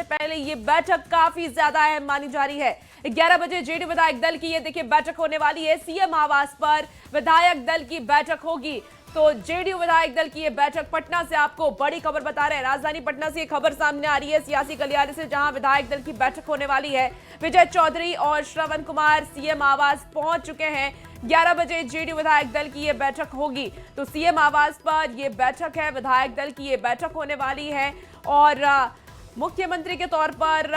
से पहले ये बैठक काफी ज्यादा अहम मानी जा रही है। 11 बजे जेडीयू विधायक दल की ये देखिए बैठक होने वाली है। सीएम आवास पर विधायक दल की बैठक होगी। तो जेडीयू विधायक दल की ये बैठक, पटना से आपको बड़ी खबर बता रहे हैं। राजधानी पटना से ये खबर सामने आ रही है सियासी गलियारे से, जहां विधायक दल की बैठक होने वाली है। विजय चौधरी और श्रवण कुमार सीएम आवास पहुंच चुके हैं। 11 बजे जेडीयू विधायक दल की ये बैठक होगी। तो सीएम आवास पर ये बैठक है, विधायक दल की ये बैठक होने वाली है। और मुख्यमंत्री के तौर पर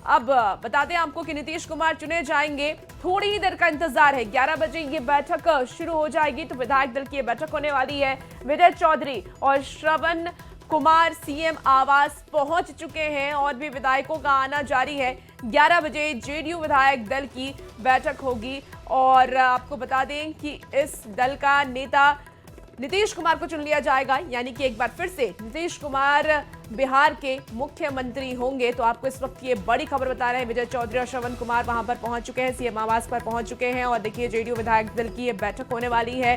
अब बता दें आपको कि नीतीश कुमार चुने जाएंगे। थोड़ी ही देर का इंतजार है, 11 बजे ये बैठक शुरू हो जाएगी। तो विधायक दल की ये बैठक होने वाली है। विजय चौधरी और श्रवण कुमार सीएम आवास पहुंच चुके हैं और भी विधायकों का आना जारी है। 11 बजे जेडीयू विधायक दल की बैठक होगी। और आपको बता दें कि इस दल का नेता नीतीश कुमार को चुन लिया जाएगा, यानी कि एक बार फिर से नीतीश कुमार बिहार के मुख्यमंत्री होंगे। तो आपको इस वक्त ये बड़ी खबर बता रहे हैं, विजय चौधरी और श्रवण कुमार वहां पर पहुंच चुके हैं, सीएम आवास पर पहुंच चुके हैं। और देखिए जेडीयू विधायक दल की ये बैठक होने वाली है।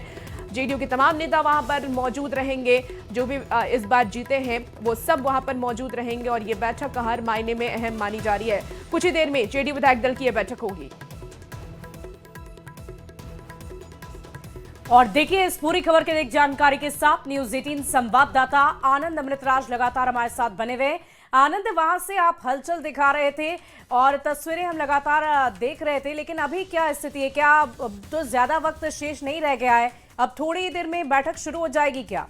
जेडीयू के तमाम नेता वहां पर मौजूद रहेंगे, जो भी इस बार जीते हैं वो सब वहां पर मौजूद रहेंगे। और ये बैठक हर मायने में अहम मानी जा रही है। कुछ ही देर में जेडीयू विधायक दल की ये बैठक होगी। और देखिए इस पूरी खबर के एक जानकारी के साथ न्यूज 18 संवाददाता आनंद अमृतराज लगातार हमारे साथ बने हुए। आनंद, वहां से आप हलचल दिखा रहे थे और तस्वीरें हम लगातार देख रहे थे, लेकिन अभी क्या स्थिति है? क्या अब तो ज्यादा वक्त शेष नहीं रह गया है, अब थोड़ी ही देर में बैठक शुरू हो जाएगी क्या?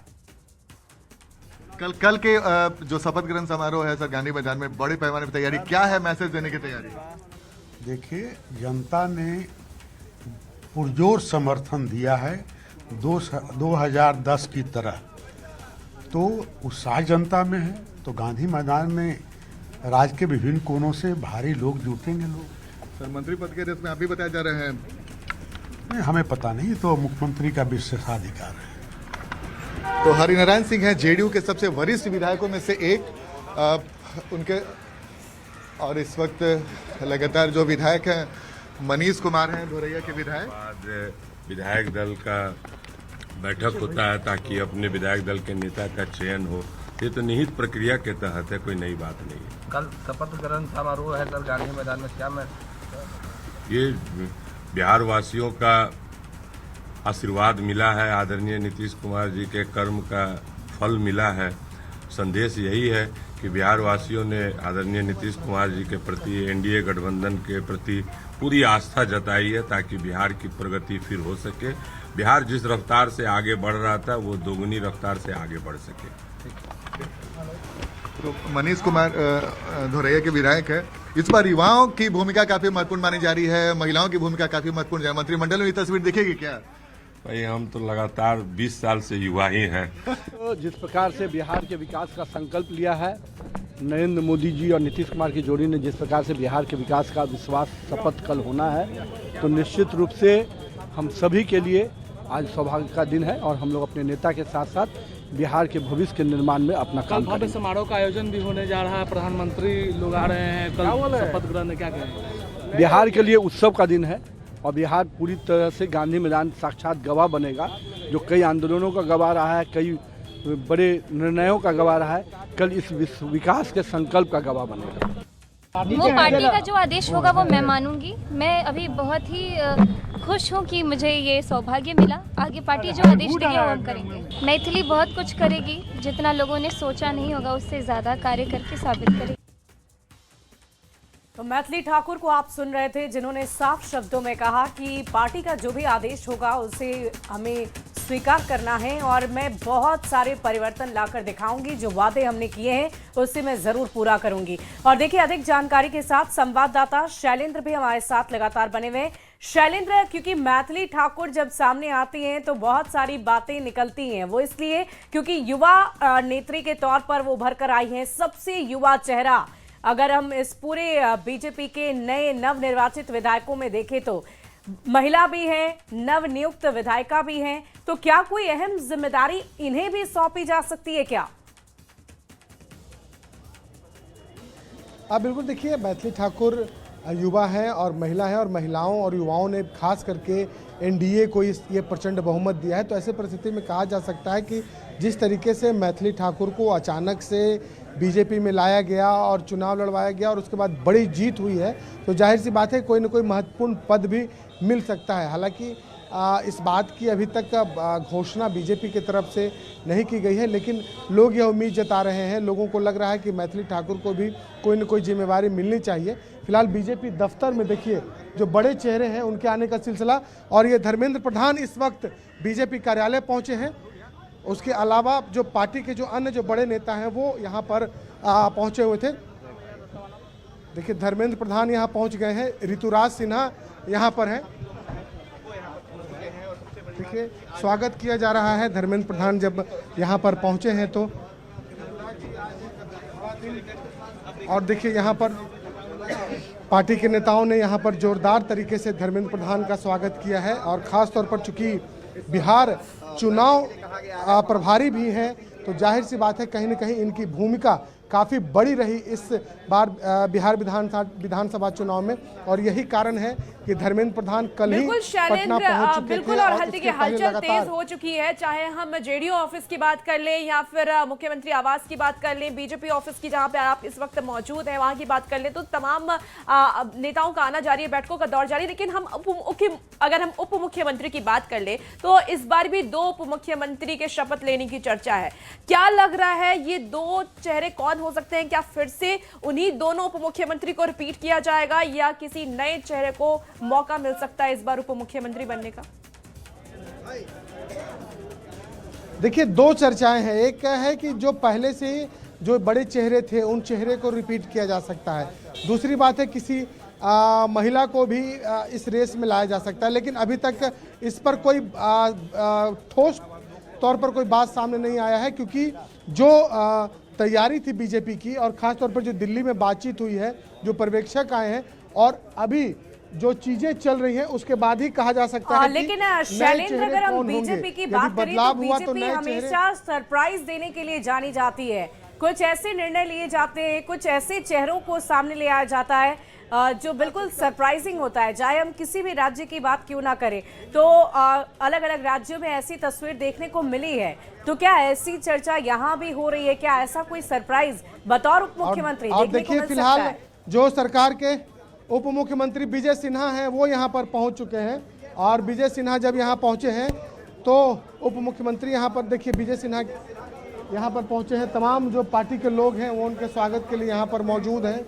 कल के जो शपथ ग्रहण समारोह है सर गांधी मैदान में, बड़े पैमाने पर तैयारी, क्या है मैसेज देने की तैयारी? देखिए, जनता ने पुरजोर समर्थन दिया है 2010 की तरह, तो उत्साह जनता में है। तो गांधी मैदान में राज्य के विभिन्न कोनों से भारी लोग जुटेंगे। लोग सर मंत्री पद के रेस में आप भी बताए जा रहे हैं? नहीं, हमें पता नहीं, तो मुख्यमंत्री का विशेषाधिकार है। तो हरिनारायण सिंह हैं जेडीयू के सबसे वरिष्ठ विधायकों में से एक, उनके और इस वक्त लगातार जो विधायक हैं मनीष कुमार हैं, धोरैया के विधायक। बाद विधायक दल का बैठक होता है ताकि अपने विधायक दल के नेता का चयन हो। ये तो निहित प्रक्रिया के तहत है, कोई नई बात नहीं है। कल शपथ ग्रहण समारोह है, कल गांधी मैदान में क्या मैं ये बिहार वासियों का आशीर्वाद मिला है, आदरणीय नीतीश कुमार जी के कर्म का फल मिला है। संदेश यही है कि बिहार वासियों ने आदरणीय नीतीश कुमार जी के प्रति, एनडीए गठबंधन के प्रति पूरी आस्था जताई है ताकि बिहार की प्रगति फिर हो सके। बिहार जिस रफ्तार से आगे बढ़ रहा था वो दोगुनी रफ्तार से आगे बढ़ सके। तो मनीष कुमार धोरैया के विधायक है। इस बार युवाओं की भूमिका काफी महत्वपूर्ण मानी जा रही है, महिलाओं की भूमिका काफी महत्वपूर्ण है। मंत्रिमंडल में ये तस्वीर दिखेगी क्या? भाई हम तो लगातार 20 साल से युवा ही हैं। तो जिस प्रकार से बिहार के विकास का संकल्प लिया है नरेंद्र मोदी जी और नीतीश कुमार की जोड़ी ने, जिस प्रकार से बिहार के विकास का विश्वास शपथ कल होना है, तो निश्चित रूप से हम सभी के लिए आज सौभाग्य का दिन है। और हम लोग अपने नेता के साथ साथ बिहार के भविष्य के निर्माण में अपना काम करेंगे। समारोह का आयोजन भी होने जा रहा है, प्रधानमंत्री लोग आ रहे हैं कल शपथ ग्रहण में, क्या कहेंगे? बिहार के लिए उत्सव का दिन है और बिहार पूरी तरह से गांधी मैदान साक्षात गवाह बनेगा, जो कई आंदोलनों का गवाह रहा है, कई बड़े निर्णयों का गवाह रहा है, कल इस विकास के संकल्प का गवाह बनेगा। वो पार्टी का जो आदेश होगा वो मैं मानूंगी। मैं अभी बहुत ही खुश हूँ कि मुझे ये सौभाग्य मिला। आगे पार्टी जो आदेश देगी वो हम करेंगे। मैथिली बहुत कुछ करेगी, जितना लोगों ने सोचा नहीं होगा उससे ज़्यादा कार्य करके साबित करेगी। तो मैथिली ठाकुर को आप सुन रहे थे, जिन्होंने साफ शब्दों में कहा कि पार्टी का जो भी आदेश होगा उसे हमें स्वीकार करना है और मैं बहुत सारे परिवर्तन लाकर दिखाऊंगी। जो वादे हमने किए हैं उससे मैं जरूर पूरा करूंगी। और देखिए अधिक जानकारी के साथ संवाददाता शैलेंद्र भी हमारे साथ लगातार बने हुए। शैलेंद्र, क्योंकि मैथिली ठाकुर जब सामने आती हैं तो बहुत सारी बातें निकलती हैं, वो इसलिए क्योंकि युवा नेत्री के तौर पर वो उभर कर आई हैं, सबसे युवा चेहरा। अगर हम इस पूरे बीजेपी के नए नवनिर्वाचित विधायकों में देखें तो महिला भी हैं, नवनियुक्त विधायिका भी हैं, तो क्या कोई अहम जिम्मेदारी इन्हें भी सौंपी जा सकती है क्या? बिल्कुल, देखिए मैथिली ठाकुर युवा है और महिला है और महिलाओं और युवाओं ने खास करके एनडीए को ये प्रचंड बहुमत दिया है। तो ऐसे परिस्थिति में कहा जा सकता है कि जिस तरीके से मैथिली ठाकुर को अचानक से बीजेपी में लाया गया और चुनाव लड़वाया गया और उसके बाद बड़ी जीत हुई है, तो जाहिर सी बात है कोई ना कोई महत्वपूर्ण पद भी मिल सकता है। हालांकि इस बात की अभी तक घोषणा बीजेपी की तरफ से नहीं की गई है, लेकिन लोग यह उम्मीद जता रहे हैं, लोगों को लग रहा है कि मैथिली ठाकुर को भी कोई न कोई जिम्मेवारी मिलनी चाहिए। फिलहाल बीजेपी दफ्तर में देखिए जो बड़े चेहरे हैं उनके आने का सिलसिला, और ये धर्मेंद्र प्रधान इस वक्त बीजेपी कार्यालय पहुंचे हैं। उसके अलावा जो पार्टी के जो अन्य जो बड़े नेता हैं वो यहाँ पर पहुंचे हुए थे। देखिए धर्मेंद्र प्रधान यहाँ पहुंच गए हैं, ऋतुराज सिन्हा यहाँ पर हैं। देखिए स्वागत किया जा रहा है धर्मेंद्र प्रधान जब यहाँ पर पहुँचे हैं तो। और देखिए यहाँ पर पार्टी के नेताओं ने यहाँ पर जोरदार तरीके से धर्मेंद्र प्रधान का स्वागत किया है, और ख़ास तौर पर चूंकि बिहार चुनाव प्रभारी भी हैं तो जाहिर सी बात है कहीं न कहीं इनकी भूमिका काफ़ी बड़ी रही इस बार बिहार विधानसभा चुनाव में, और यही कारण है कि धर्मेंद्र प्रधान कल ही पटना पहुंच चुके बिल्कुल थे। और और हल्दी इसके की पहले हलचल लगातार तेज हो चुकी है, चाहे हम जेडीयू ऑफिस की बात कर लें या फिर मुख्यमंत्री आवास की बात कर लें, बीजेपी ऑफिस की जहां पे आप इस वक्त मौजूद हैं वहां की बात कर लें, तो तमाम नेताओं का आना जारी है, बैठकों का दौर जारी। लेकिन अगर हम उप मुख्यमंत्री की बात कर ले तो इस बार भी 2 उप मुख्यमंत्री के शपथ लेने की चर्चा है। क्या लग रहा है ये 2 चेहरे कौन हो सकते हैं? क्या फिर से उन्हीं दोनों उप मुख्यमंत्री को रिपीट किया जाएगा या किसी नए चेहरे को मौका मिल सकता है इस बार उप मुख्यमंत्री बनने का? देखिए 2 चर्चाएं हैं। एक है कि जो पहले से ही जो बड़े चेहरे थे उन चेहरे को रिपीट किया जा सकता है। दूसरी बात है किसी महिला को भी इस रेस में लाया जा सकता है, लेकिन अभी तक इस पर कोई ठोस तौर पर कोई बात सामने नहीं आया है, क्योंकि जो तैयारी थी बीजेपी की और खास तौर पर जो दिल्ली में बातचीत हुई है, जो पर्यवेक्षक आए हैं और अभी जो चीजें चल रही हैं उसके बाद ही कहा जा सकता है। लेकिन शैलेंद्र अगर हम बीजेपी की बात करें तो बीजेपी हमेशा सरप्राइज देने के लिए जानी जाती है। कुछ ऐसे निर्णय लिए जाते हैं, कुछ ऐसे चेहरों को सामने ले आया जाता है जो बिल्कुल सरप्राइजिंग होता है। चाहे हम किसी भी राज्य की बात क्यों ना करें तो अलग अलग राज्यों में ऐसी तस्वीर देखने को मिली है। तो क्या ऐसी चर्चा यहाँ भी हो रही है? क्या ऐसा कोई सरप्राइज बतौर उप मुख्यमंत्री देखने को मिल सकता है? जो सरकार के उप मुख्यमंत्री विजय सिन्हा हैं वो यहाँ पर पहुँच चुके हैं, और विजय सिन्हा जब यहाँ पहुँचे हैं तो उप मुख्यमंत्री यहाँ पर देखिए विजय सिन्हा यहाँ पर पहुँचे हैं। तमाम जो पार्टी के लोग हैं वो उनके स्वागत के लिए यहाँ पर मौजूद हैं।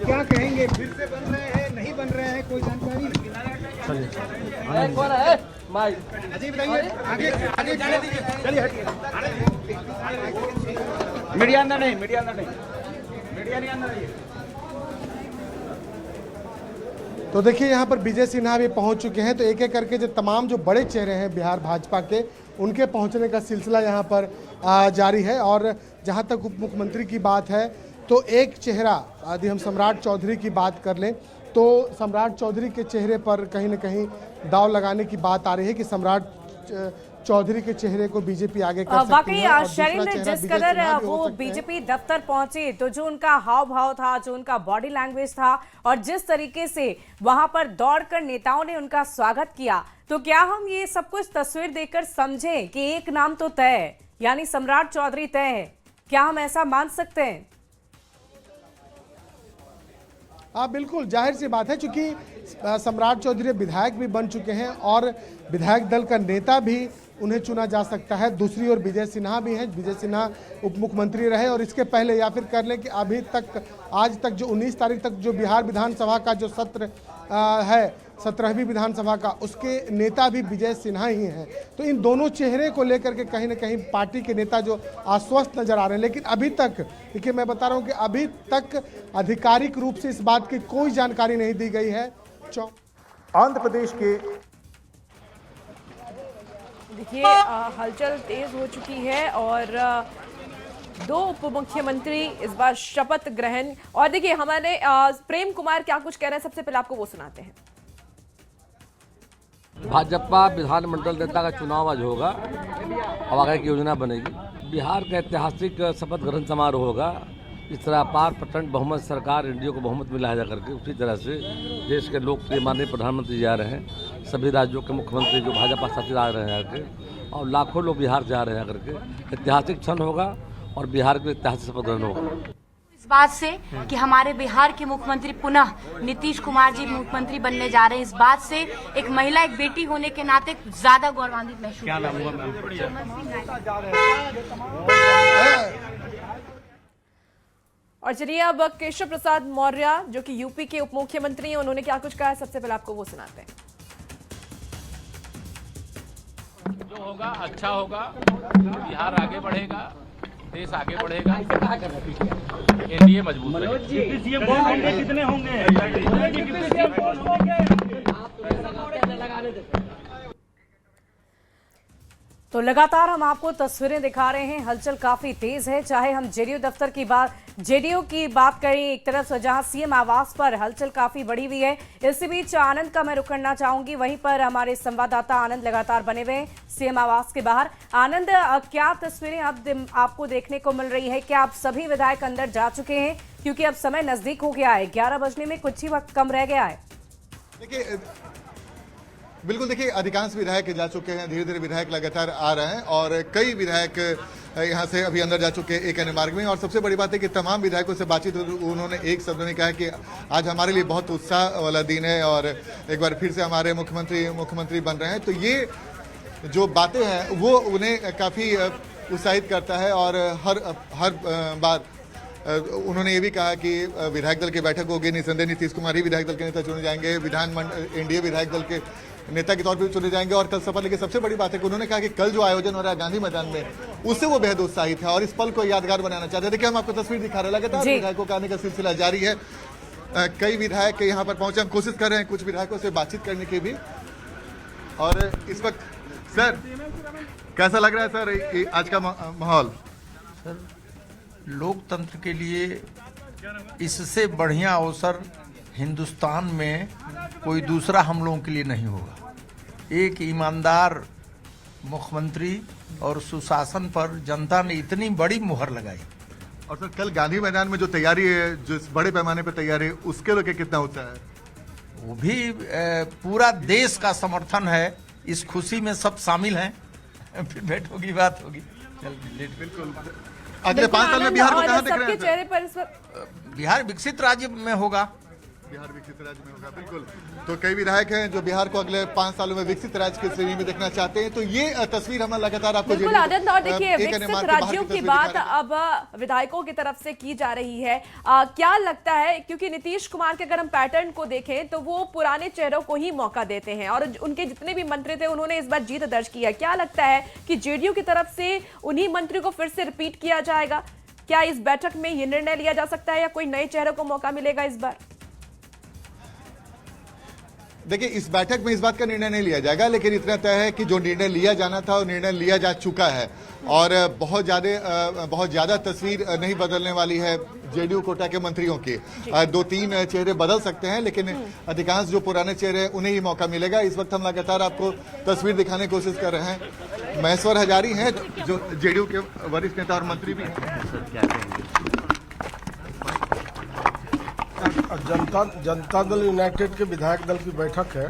क्या कहेंगे, फिर से बन रहे हैं नहीं बन रहे हैं, कोई जानकारी? कौन है माई? अजी बताइए, आगे आगे चलिए हटिए। मीडिया अंदर नहीं, मीडिया अंदर नहीं, मीडिया नहीं अंदर। तो देखिए यहाँ पर विजय सिन्हा भी पहुँच चुके हैं, तो एक एक करके जो तमाम जो बड़े चेहरे हैं बिहार भाजपा के उनके पहुँचने का सिलसिला यहाँ पर जारी है। और जहाँ तक उप मुख्यमंत्री की बात है तो एक चेहरा यदि हम सम्राट चौधरी की बात कर लें तो सम्राट चौधरी के चेहरे पर कहीं ना कहीं दाव लगाने की बात आ रही है कि सम्राट चौधरी के चेहरे को बीजेपी आगे कर सकती है। वाकई शैलेंद्र जिस कदर वो बीजेपी दफ्तर पहुंचे तो जो उनका हाव भाव था, जो उनका बॉडी लैंग्वेज था और जिस तरीके से वहां पर दौड़कर नेताओं ने उनका स्वागत किया, तो क्या हम ये सब कुछ तस्वीर देखकर समझें कि एक नाम तो तय है, यानी सम्राट चौधरी तय है? क्या हम ऐसा मान सकते हैं? हाँ बिल्कुल, जाहिर सी बात है, चूंकि सम्राट चौधरी विधायक भी बन चुके हैं और विधायक दल का नेता भी उन्हें चुना जा सकता है। दूसरी ओर विजय सिन्हा भी हैं, विजय सिन्हा उप मुख्यमंत्री रहे और इसके पहले या फिर कर लें कि अभी तक आज तक जो 19 तारीख तक जो बिहार विधानसभा का जो सत्र है 17वीं विधानसभा का, उसके नेता भी विजय सिन्हा ही हैं। तो इन दोनों चेहरे को लेकर के कहीं ना कहीं पार्टी के नेता जो आश्वस्त नजर आ रहे हैं, लेकिन अभी तक देखिए मैं बता रहा हूँ कि अभी तक आधिकारिक रूप से इस बात की कोई जानकारी नहीं दी गई है। आंध्र प्रदेश के देखिए हलचल तेज हो चुकी है और 2 उप मुख्यमंत्री इस बार शपथ ग्रहण। और देखिए हमारे प्रेम कुमार क्या कुछ कह रहे हैं, सबसे पहले आपको वो सुनाते हैं। भाजपा विधानमंडल नेता का चुनाव आज होगा और आगे की योजना बनेगी। बिहार का ऐतिहासिक शपथ ग्रहण समारोह होगा इस तरह अपार प्रचंड बहुमत सरकार एनडीए को बहुमत मिला है जा करके, उसी तरह से देश के लोकप्रिय माननीय प्रधानमंत्री जी आ रहे हैं, सभी राज्यों के मुख्यमंत्री जो भाजपा शासित आ रहे हैं आके, और लाखों लोग बिहार से आ रहे हैं करके, ऐतिहासिक क्षण होगा और बिहार के ऐतिहासिक शपथ ग्रहण होगा। इस बात से कि हमारे बिहार के मुख्यमंत्री पुनः नीतीश कुमार जी मुख्यमंत्री बनने जा रहे हैं, इस बात से एक महिला, एक बेटी होने के नाते ज्यादा गौरवान्वित महसूस। क्या नाम हुआ? और चलिए अब केशव प्रसाद मौर्य जो कि यूपी के उप मुख्यमंत्री हैं, उन्होंने क्या कुछ कहा है, सबसे पहले आपको वो सुनाते हैं। जो होगा अच्छा होगा, बिहार आगे बढ़ेगा, देश आगे बढ़ेगा, एनडीए मजबूत रहेगा। कितने होंगे? तो लगातार हम आपको तस्वीरें दिखा रहे हैं, हलचल काफी तेज है। चाहे हम जेडीयू दफ्तर की बात, जेडीयू की बात करें, एक तरफ जहां सीएम आवास पर हलचल काफी बढ़ी हुई है। इसी बीच आनंद का मैं रुख करना चाहूंगी, वहीं पर हमारे संवाददाता आनंद लगातार बने हुए हैं सीएम आवास के बाहर। आनंद, क्या तस्वीरें अब आपको देखने को मिल रही है? क्या आप सभी विधायक अंदर जा चुके हैं? क्योंकि अब समय नजदीक हो गया है, 11 बजने में कुछ ही वक्त कम रह गया है। देखिए, बिल्कुल, देखिए अधिकांश विधायक जा चुके हैं, धीरे धीरे विधायक लगातार आ रहे हैं और कई विधायक यहां से अभी अंदर जा चुके हैं एक अन्य मार्ग में। और सबसे बड़ी बात है कि तमाम विधायकों से बातचीत उन्होंने एक शब्द में कहा कि आज हमारे लिए बहुत उत्साह वाला दिन है और एक बार फिर से हमारे मुख्यमंत्री बन रहे हैं। तो ये जो बातें हैं वो उन्हें काफ़ी उत्साहित करता है और हर बार उन्होंने ये भी कहा कि विधायक दल की बैठक होगी, निसंदेह नीतीश कुमार ही विधायक दल के नेता चुने जाएंगे, एनडीए विधायक दल के नेता के तौर पर चुने जाएंगे और कल शपथ लेके सबसे बड़ी बात है कि उन्होंने कहा कि कल जो आयोजन हो रहा है गांधी मैदान में, उससे वो बेहद उत्साहित है और इस पल को यादगार बनाना चाहते हैं। देखिए, हम आपको तस्वीर दिखा रहे हैं, लगातार विधायकों का आने का सिलसिला जारी है। कई विधायक यहाँ पर पहुंचे, हम कोशिश कर रहे हैं कुछ विधायकों से बातचीत करने की भी। और इस वक्त सर कैसा लग रहा है सर आज का माहौल? सर, लोकतंत्र के लिए इससे बढ़िया अवसर हिंदुस्तान में कोई दूसरा हम लोगों के लिए नहीं होगा। एक ईमानदार मुख्यमंत्री और सुशासन पर जनता ने इतनी बड़ी मुहर लगाई। और सर कल गांधी मैदान में जो तैयारी है, जो इस बड़े पैमाने पर तैयारी है, उसके लेके कितना उत्साह है? वो भी पूरा देश का समर्थन है, इस खुशी में सब शामिल हैं। फिर भेंट होगी, बात होगी। बिल्कुल। अगले 5 साल में बिहार को कहां दिख रहे हैं? चेहरे पर इस वक्त बिहार विकसित राज्य में होगा। बिहार विकसित राज्य में होगा, बिल्कुल। तो कई विधायक हैं जो बिहार को अगले 5 सालों में विकसित राज्य की श्रेणी में देखना चाहते हैं। तो ये तस्वीर हम लगातार आपको बिल्कुल आनंद। और देखिए, विकसित राज्यों की बात अब विधायकों की तरफ से की जा रही है। क्या लगता है, क्योंकि नीतीश कुमार के अगर हम पैटर्न को देखें तो वो पुराने चेहरों को ही मौका देते हैं और उनके जितने भी मंत्री थे उन्होंने इस बार जीत दर्ज की है। क्या लगता है कि जेडीयू की तरफ से उन्हीं मंत्री को फिर से रिपीट किया जाएगा? क्या इस बैठक में ये निर्णय लिया जा सकता है या कोई नए चेहरों को मौका मिलेगा इस बार? देखिए, इस बैठक में इस बात का निर्णय नहीं लिया जाएगा, लेकिन इतना तय है कि जो निर्णय लिया जाना था वो निर्णय लिया जा चुका है और बहुत ज़्यादा तस्वीर नहीं बदलने वाली है जेडीयू कोटा के मंत्रियों की। 2-3 चेहरे बदल सकते हैं, लेकिन अधिकांश जो पुराने चेहरे हैं उन्हें ही मौका मिलेगा। इस वक्त हम लगातार आपको तस्वीर दिखाने की कोशिश कर रहे हैं। महेश्वर हजारी हैं जो जेडीयू के वरिष्ठ नेता और मंत्री भी हैं। जनता दल यूनाइटेड के विधायक दल की बैठक है,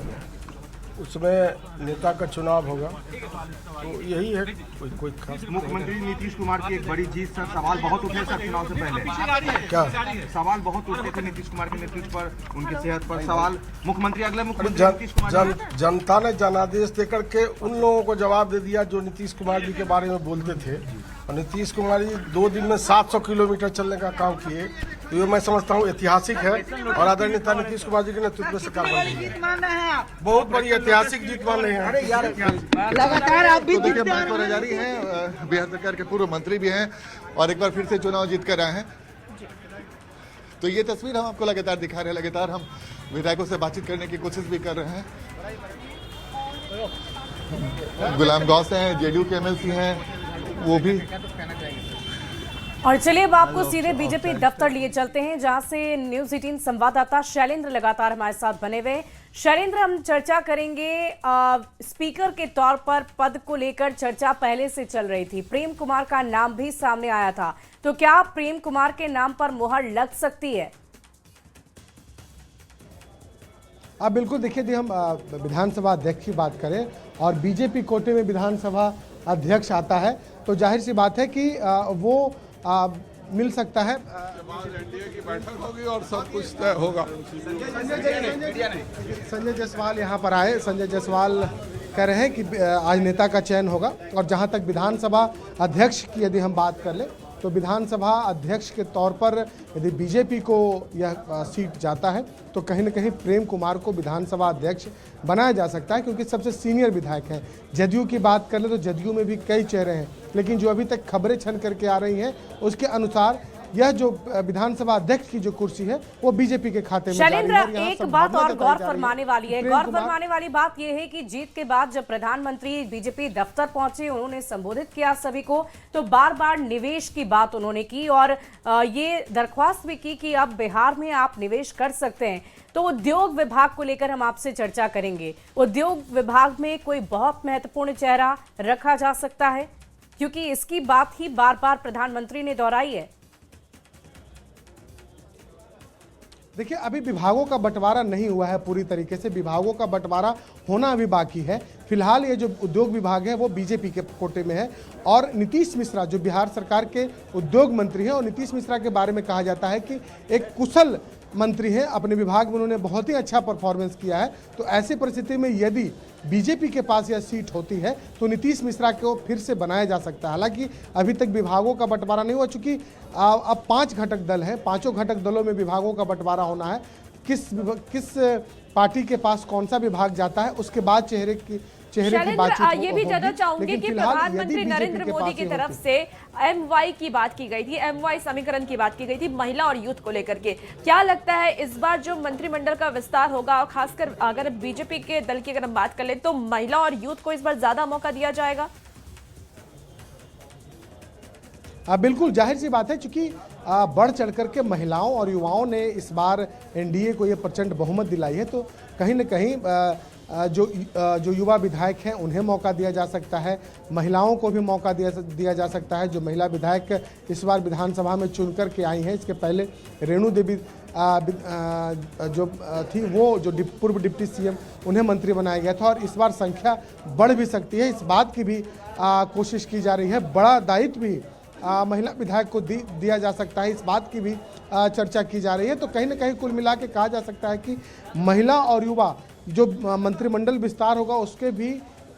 उसमें नेता का चुनाव होगा, तो यही है। कोई खास मुख्यमंत्री नीतीश कुमार की एक बड़ी जीत सर, सवाल बहुत उठे सर चुनाव से पहले। क्या सवाल बहुत उठे थे नीतीश कुमार के नेतृत्व पर, उनकी सेहत पर सवाल। अगले मुख्यमंत्री नीतीश कुमार, जनता ने जनादेश देकर के उन लोगों को जवाब दे दिया जो नीतीश कुमार जी के बारे में बोलते थे। और नीतीश कुमार जी 2 दिन में 700 किलोमीटर चलने का काम किए, तो ये मैं समझता हूँ ऐतिहासिक है और आदरणीय नेता नीतीश कुमार जी के नेतृत्व से काम कर रही है। बहुत बड़ी ऐतिहासिक जीत मान रहे हैं। लगातार आप भी महेश्वर हजारी हैं, बिहार सरकार के पूर्व मंत्री भी हैं और एक बार फिर से चुनाव जीत कर आए हैं। तो ये तस्वीर हम आपको लगातार दिखा रहे हैं। लगातार हम विधायकों से बातचीत करने की कोशिश भी कर रहे हैं। गुलाम गौस हैं, जेडीयू के एमएलसी हैं, वो भी और चलिए अब आपको सीधे बीजेपी दफ्तर लिए चलते हैं, जहां से न्यूज 18 संवाददाता शैलेंद्र लगातार हमारे साथ बने हुए हैं। शैलेंद्र, हम चर्चा करेंगे स्पीकर के तौर पर पद को लेकर चर्चा पहले से चल रही थी, प्रेम कुमार का नाम भी सामने आया था, तो क्या प्रेम कुमार के नाम पर मुहर लग सकती है? आप बिल्कुल देखिए, हम विधानसभा अध्यक्ष की बात करें और बीजेपी कोटे में विधानसभा अध्यक्ष आता है तो जाहिर सी बात है कि वो मिल सकता है। एनडीए की बैठक होगी और सब कुछ तय होगा। संजय जायसवाल यहाँ पर आए। संजय जायसवाल कह रहे हैं कि आज नेता का चयन होगा। और जहाँ तक विधानसभा अध्यक्ष की यदि हम बात कर ले तो विधानसभा अध्यक्ष के तौर पर यदि बीजेपी को यह सीट जाता है तो कहीं न कहीं प्रेम कुमार को विधानसभा अध्यक्ष बनाया जा सकता है, क्योंकि सबसे सीनियर विधायक हैं। जदयू की बात कर ले तो जदयू में भी कई चेहरे हैं, लेकिन जो अभी तक खबरें छन करके आ रही हैं उसके अनुसार यह जो विधानसभा अध्यक्ष की जो कुर्सी है वो बीजेपी के खाते में जा रही है। शैलेंद्र, एक बात और गौर फरमाने वाली है। गौर फरमाने वाली बात यह है कि जीत के बाद जब प्रधानमंत्री बीजेपी दफ्तर पहुंचे, उन्होंने संबोधित किया सभी को, तो बार बार निवेश की बात उन्होंने की और ये दरख्वास्त भी की कि अब बिहार में आप निवेश कर सकते हैं। तो उद्योग विभाग को लेकर हम आपसे चर्चा करेंगे। उद्योग विभाग में कोई बहुत महत्वपूर्ण चेहरा रखा जा सकता है, क्योंकि इसकी बात ही बार बार प्रधानमंत्री ने दोहराई है। देखिए, अभी विभागों का बंटवारा नहीं हुआ है पूरी तरीके से, विभागों का बंटवारा होना अभी बाकी है। फिलहाल ये जो उद्योग विभाग है वो बीजेपी के कोटे में है और नीतीश मिश्रा जो बिहार सरकार के उद्योग मंत्री हैं, और नीतीश मिश्रा के बारे में कहा जाता है कि एक कुशल मंत्री हैं, अपने विभाग में उन्होंने बहुत ही अच्छा परफॉर्मेंस किया है। तो ऐसी परिस्थिति में यदि बीजेपी के पास यह सीट होती है तो नीतीश मिश्रा को फिर से बनाया जा सकता है। हालांकि अभी तक विभागों का बंटवारा नहीं हुआ, चूंकि अब 5 घटक दल हैं, 5 घटक दलों में विभागों का बंटवारा होना है। किस पार्टी के पास कौन सा विभाग जाता है उसके बाद चेहरे की बातचीत ये भी जानना चाहूंगी कि प्रधानमंत्री नरेंद्र मोदी की तरफ से MY की बात की गई थी, MY समीकरण की बात की गई थी महिला और यूथ को लेकर के। क्या लगता है इस बार जो मंत्रिमंडल का विस्तार होगा, और खासकर अगर बीजेपी के दल की अगर हम बात कर ले तो महिला और यूथ को इस बार ज्यादा मौका दिया जाएगा? बिल्कुल जाहिर सी बात है, चूंकि बढ़ चढ़ करके महिलाओं और युवाओं ने इस बार एनडीए को ये प्रचंड बहुमत दिलाई है, तो कहीं न कहीं जो युवा विधायक हैं उन्हें मौका दिया जा सकता है, महिलाओं को भी मौका दिया जा सकता है। जो महिला विधायक इस बार विधानसभा में चुन कर के आई हैं, इसके पहले रेणु देवी जो थी वो जो पूर्व डिप्टी सीएम, उन्हें मंत्री बनाया गया था, और इस बार संख्या बढ़ भी सकती है। इस बात की भी कोशिश की जा रही है, बड़ा दायित्व भी महिला विधायक को दिया जा सकता है, इस बात की भी चर्चा की जा रही है। तो कहीं ना कहीं कुल मिला के कहा जा सकता है कि महिला और युवा जो मंत्रिमंडल विस्तार होगा उसके भी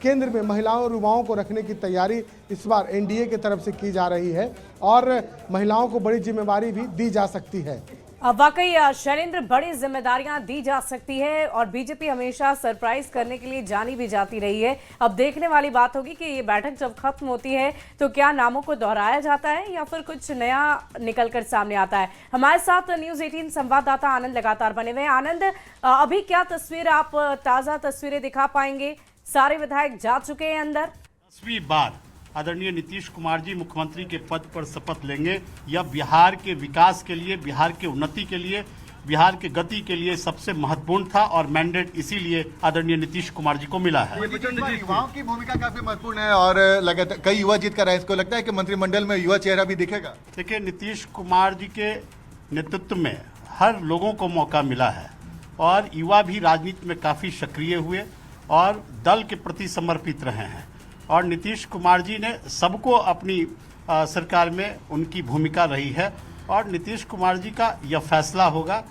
केंद्र में महिलाओं और युवाओं को रखने की तैयारी इस बार एनडीए की तरफ से की जा रही है और महिलाओं को बड़ी जिम्मेदारी भी दी जा सकती है। वाकई शैलेंद्र, बड़ी जिम्मेदारियां दी जा सकती है और बीजेपी हमेशा सरप्राइज करने के लिए जानी भी जाती रही है। अब देखने वाली बात होगी कि ये बैठक जब खत्म होती है तो क्या नामों को दोहराया जाता है या फिर कुछ नया निकलकर सामने आता है। हमारे साथ न्यूज 18 संवाददाता आनंद लगातार बने हुए हैं। आनंद, अभी क्या तस्वीर, आप ताजा तस्वीरें दिखा पाएंगे? सारे विधायक जा चुके हैं अंदर। 10वीं बार आदरणीय नीतीश कुमार जी मुख्यमंत्री के पद पर शपथ लेंगे। यह बिहार के विकास के लिए, बिहार के उन्नति के लिए, बिहार के गति के लिए सबसे महत्वपूर्ण था और मैंडेट इसीलिए आदरणीय नीतीश कुमार जी को मिला है। युवाओं की भूमिका काफी महत्वपूर्ण है और लगातार कई युवा जीत कर आए। इसको लगता है कि मंत्रिमंडल में युवा चेहरा भी दिखेगा? देखिए, नीतीश कुमार जी के नेतृत्व में हर लोगों को मौका मिला है और युवा भी राजनीति में काफी सक्रिय हुए और दल के प्रति समर्पित रहे हैं और नीतीश कुमार जी ने सबको अपनी सरकार में उनकी भूमिका रही है और नीतीश कुमार जी का यह फैसला होगा,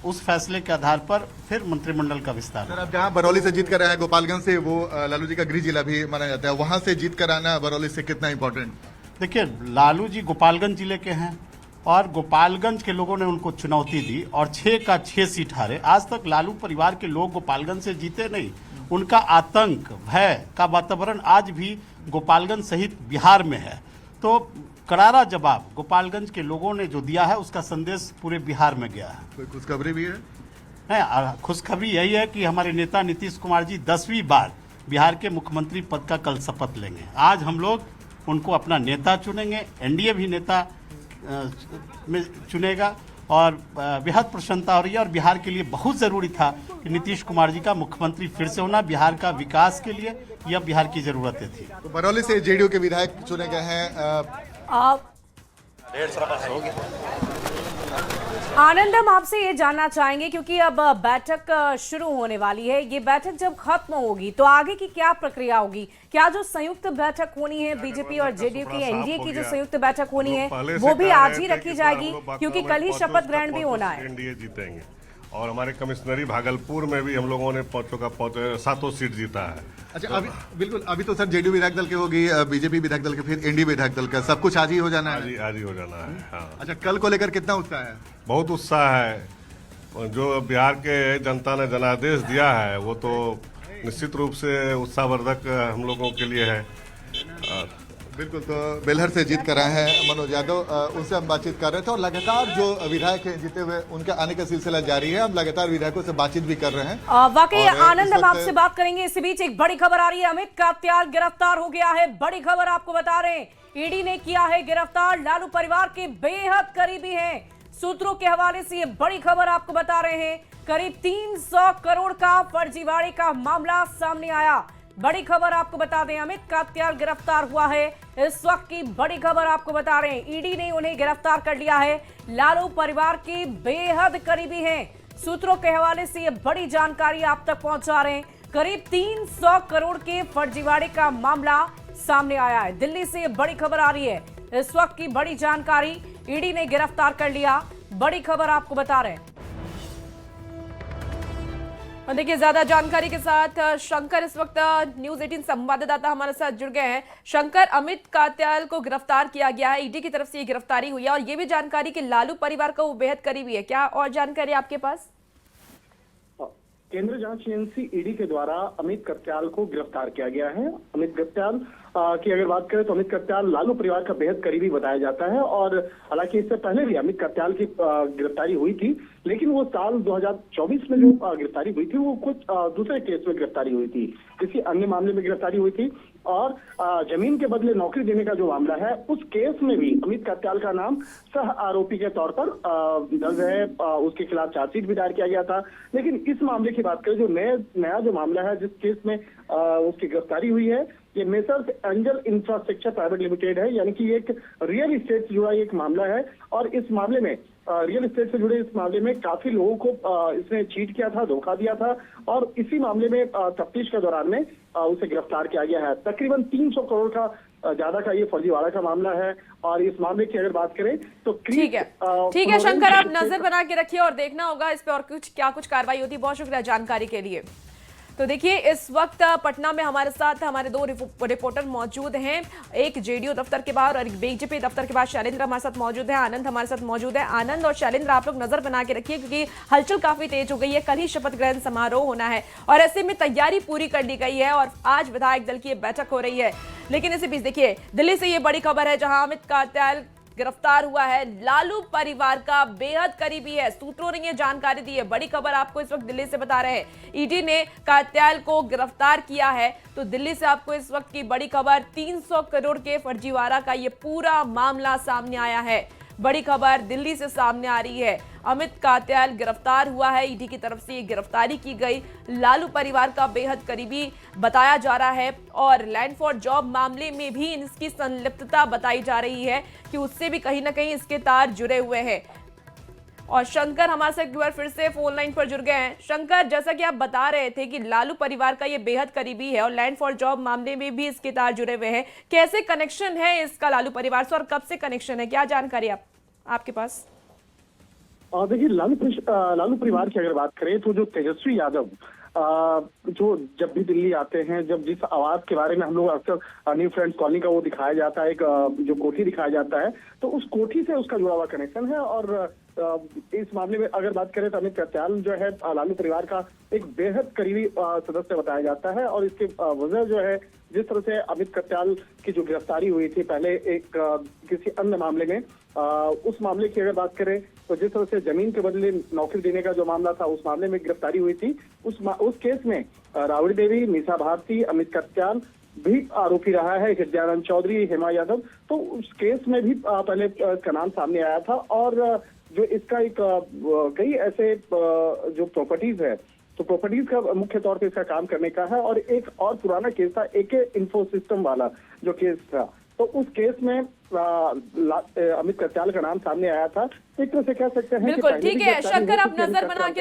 उस फैसले के आधार पर फिर मंत्रिमंडल का विस्तार। सर, अब जहां बरौली से जीत कर आए हैं, गोपालगंज से, वो लालू जी का गृह जिला भी माना जाता है, वहां से जीत कर आना बरौली से कितना इंपॉर्टेंट? देखिए, लालू जी गोपालगंज जिले के हैं और गोपालगंज के लोगों ने उनको चुनौती दी और 6 का 6 सीट हारे। आज तक लालू परिवार के लोग गोपालगंज से जीते नहीं। उनका आतंक, भय का वातावरण आज भी गोपालगंज सहित बिहार में है। तो करारा जवाब गोपालगंज के लोगों ने जो दिया है उसका संदेश पूरे बिहार में गया है। कोई खुशखबरी भी है? नहीं, खुशखबरी यही है कि हमारे नेता नीतीश कुमार जी 10वीं बार बिहार के मुख्यमंत्री पद का कल शपथ लेंगे। आज हम लोग उनको अपना नेता चुनेंगे। एनडीए भी नेता में चुनेगा और बेहद प्रसन्नता हो रही है। और बिहार के लिए बहुत ज़रूरी था कि नीतीश कुमार जी का मुख्यमंत्री फिर से होना, बिहार का विकास के लिए यह बिहार की ज़रूरतें थी। तो बरौली से जेडीयू के विधायक चुने गए हैं। आनंद, हम आपसे ये जानना चाहेंगे क्योंकि अब बैठक शुरू होने वाली है, ये बैठक जब खत्म होगी तो आगे की क्या प्रक्रिया होगी? क्या जो संयुक्त बैठक होनी है बीजेपी और जेडीयू की, एनडीए की जो संयुक्त बैठक होनी है वो भी आज ही रखी जाएगी क्योंकि कल ही शपथ ग्रहण भी होना है? एनडीए जीतेंगे और हमारे कमिश्नरी भागलपुर में भी हम लोगों ने 7 सीट जीता है। अच्छा, अभी बिल्कुल, अभी तो सर जेडीयू विधायक दल की होगी, बीजेपी विधायक दल के, फिर एनडीए विधायक दल का, सब कुछ आज ही हो जाना है। आज ही हो जाना है। हाँ। अच्छा, कल को लेकर कितना उत्साह है? बहुत उत्साह है। जो बिहार के जनता ने जनादेश दिया है वो तो निश्चित रूप से उत्साहवर्धक हम लोगों के लिए है। बिल्कुल, तो बेलहर से जीत कर आए हैं मनोज यादव, उनसे हम बातचीत कर रहे थे और लगातार जो विधायक हैं जीते हुए उनके आने का सिलसिला जारी है। हम लगातार विधायकों से बातचीत भी कर रहे हैं। वाकई आनंद, हम आपसे बात करेंगे। इसी बीच एक बड़ी खबर आ रही है, अमित कात्याल गिरफ्तार हो गया है। बड़ी खबर आपको बता रहे हैं, ईडी ने किया है गिरफ्तार, लालू परिवार के बेहद करीबी हैं। सूत्रों के हवाले से ये बड़ी खबर आपको बता रहे हैं, करीब 300 करोड़ का फर्जीवाड़े का मामला सामने आया। बड़ी खबर आपको बता दें, अमित कात्याल गिरफ्तार हुआ है। इस वक्त की बड़ी खबर आपको बता रहे हैं, ईडी ने उन्हें गिरफ्तार कर लिया है। लालू परिवार के बेहद करीबी हैं। सूत्रों के हवाले से ये बड़ी जानकारी आप तक पहुंचा रहे हैं। करीब 300 करोड़ के फर्जीवाड़े का मामला सामने आया है। दिल्ली से ये बड़ी खबर आ रही है। इस वक्त की बड़ी जानकारी, ईडी ने गिरफ्तार कर लिया। बड़ी खबर आपको बता रहे हैं। और देखिए, ज्यादा जानकारी के साथ शंकर इस वक्त न्यूज 18 संवाददाता हमारे साथ जुड़ गए हैं। शंकर, अमित कात्याल को गिरफ्तार किया गया है, ईडी की तरफ से ये गिरफ्तारी हुई है और ये भी जानकारी कि लालू परिवार का वो बेहद करीबी है। क्या और जानकारी आपके पास? केंद्रीय जांच एजेंसी ईडी के द्वारा अमित कात्याल को गिरफ्तार किया गया है। अमित कात्याल की अगर बात करें तो अमित कात्याल लालू परिवार का बेहद करीबी बताया जाता है और हालांकि इससे पहले भी अमित कात्याल की गिरफ्तारी हुई थी, लेकिन वो साल 2024 में जो गिरफ्तारी हुई थी वो कुछ दूसरे केस में गिरफ्तारी हुई थी, किसी अन्य मामले में गिरफ्तारी हुई थी और जमीन के बदले नौकरी देने का जो मामला है उस केस में भी अमित कात्याल का नाम सह आरोपी के तौर पर दर्ज है। उसके खिलाफ चार्जशीट भी दायर किया गया था। लेकिन इस मामले की बात करें, जो नया जो मामला है जिस केस में उसकी गिरफ्तारी हुई है, ये messrs angel infrastructure private limited है, यानी कि एक रियल एस्टेट से जुड़ा एक मामला है और इस मामले में रियल एस्टेट से जुड़े इस मामले में काफी लोगों को इसने चीट किया था, धोखा दिया था और इसी मामले में तफ्तीश के दौरान में उसे गिरफ्तार किया गया है। तकरीबन 300 करोड़ का ज्यादा का ये फर्जीवाड़ा का मामला है और इस मामले की अगर बात करें तो ठीक है शंकर, आप नजर बना के रखिए और देखना होगा इस पे और कुछ कार्रवाई होती है। बहुत शुक्रिया जानकारी के लिए। तो देखिए, इस वक्त पटना में हमारे साथ हमारे दो रिपोर्टर मौजूद हैं, एक जेडीयू दफ्तर के बाहर और एक बीजेपी दफ्तर के बाहर। शैलेंद्र हमारे साथ मौजूद है, आनंद हमारे साथ मौजूद है। आनंद और शैलेंद्र, आप लोग नजर बना के रखिए क्योंकि हलचल काफी तेज हो गई है। कल ही शपथ ग्रहण समारोह होना है और ऐसे में तैयारी पूरी कर ली गई है और आज विधायक दल की बैठक हो रही है। लेकिन इसी बीच देखिए, दिल्ली से ये बड़ी खबर है जहां अमित कात्याल गिरफ्तार हुआ है। लालू परिवार का बेहद करीबी है, सूत्रों ने यह जानकारी दी है। बड़ी खबर आपको इस वक्त दिल्ली से बता रहे हैं, ईडी ने कात्याल को गिरफ्तार किया है। तो दिल्ली से आपको इस वक्त की बड़ी खबर, 300 करोड़ के फर्जीवाड़ा का ये पूरा मामला सामने आया है। बड़ी खबर दिल्ली से सामने आ रही है, अमित कात्याल गिरफ्तार हुआ है, ईडी की तरफ से ये गिरफ्तारी की गई। लालू परिवार का बेहद करीबी बताया जा रहा है और लैंड फॉर जॉब मामले में भी इसकी संलिप्तता बताई जा रही है कि उससे भी कहीं ना कहीं इसके तार जुड़े हुए हैं। और शंकर हमारे साथ एक बार फिर से फोन लाइन पर जुड़ गए हैं। शंकर, जैसा कि आप बता रहे थे कि लालू परिवार का ये बेहद करीबी है और लैंड फॉर जॉब मामले में भी इसके तार जुड़े हुए हैं, कैसे कनेक्शन है इसका लालू परिवार से और कब से कनेक्शन है, क्या जानकारी आपके पास? देखिए, लालू परिवार की अगर बात करें तो जो तेजस्वी यादव जो जब भी दिल्ली आते हैं, जब जिस आवास के बारे में हम लोग अक्सर न्यू फ्रेंड्स कॉलोनी का वो दिखाया जाता है, एक जो कोठी दिखाया जाता है, तो उस कोठी से उसका जुड़ा हुआ कनेक्शन है। और इस मामले में अगर बात करें तो अमित कात्याल जो है लालू परिवार का एक बेहद करीबी सदस्य बताया जाता है और इसके वजह जो है, जिस तरह से अमित कात्याल की जो गिरफ्तारी हुई थी पहले एक किसी अन्य मामले में, उस मामले की अगर बात करें तो जिस तरह से जमीन के बदले नौकरी देने का जो मामला था उस मामले में गिरफ्तारी हुई थी, उस केस में राबड़ी देवी, मीसा भारती, अमित कात्याल, भी आरोपी रहा है, हृदयानंद चौधरी, हेमा यादव। तो उस केस में भी पहले इसका नाम सामने आया था और जो इसका एक कई ऐसे जो प्रॉपर्टीज है, तो प्रॉपर्टीज का मुख्य तौर पे इसका काम करने का है। और एक और पुराना केस था एके इन्फो सिस्टम वाला जो केस था, तो उस केस में अमित करचाल का नाम सामने आया था। एक तरह से कह सकते हैं बिल्कुल ठीक है शंकर, आप नजर बना के